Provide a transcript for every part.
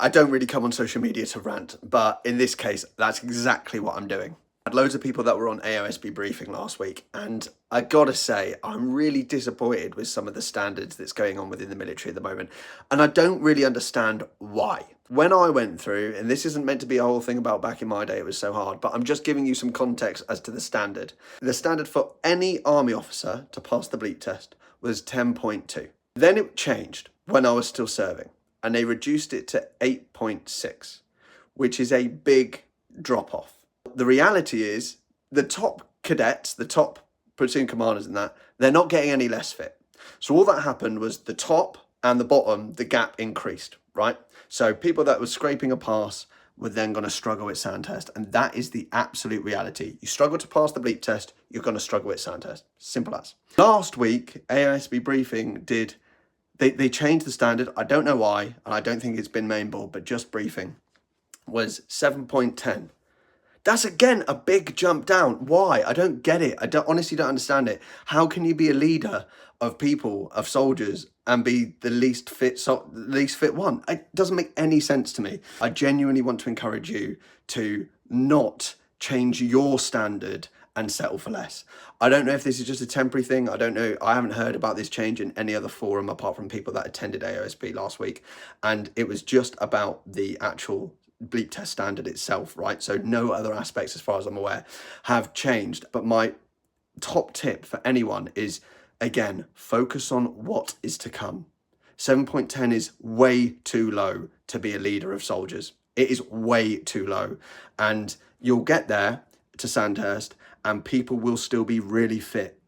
I don't really come on social media to rant, but in this case, that's exactly what I'm doing. I had loads of people that were on AOSB briefing last week, and I gotta say, I'm really disappointed with some of the standards that's going on within the military at the moment, and I don't really understand why. When I went through, and this isn't meant to be a whole thing about back in my day, it was so hard, but I'm just giving you some context as to the standard. The standard for any army officer to pass the bleep test was 10.2. Then it changed when I was still serving, and they reduced it to 8.6, which is a big drop off. The reality is the top cadets, the top platoon commanders and that, they're not getting any less fit. So all that happened was the top and the bottom, the gap increased, right? So people that were scraping a pass were then going to struggle with sound test. And that is the absolute reality. You struggle to pass the bleep test, you're going to struggle with sound test. Simple as. Last week, AOSB briefing they changed the standard. I don't know why, and I don't think it's been mainboard, but just briefing was 7.10. That's again a big jump down. Why? I don't get it. Honestly don't understand it. How can you be a leader of people, of soldiers, and be the least fit one? It doesn't make any sense to me. I genuinely want to encourage you to not change your standard and settle for less. I don't know if this is just a temporary thing. I don't know. I haven't heard about this change in any other forum apart from people that attended AOSB last week. And it was just about the actual bleep test standard itself, right? So no other aspects, as far as I'm aware, have changed. But my top tip for anyone is, again, focus on what is to come. 7.10 is way too low to be a leader of soldiers. It is way too low. And you'll get there to Sandhurst and people will still be really fit.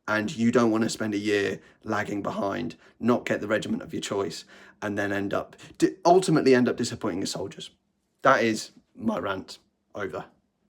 And you don't want to spend a year lagging behind, not get the regiment of your choice, and then ultimately end up disappointing your soldiers. That is my rant over.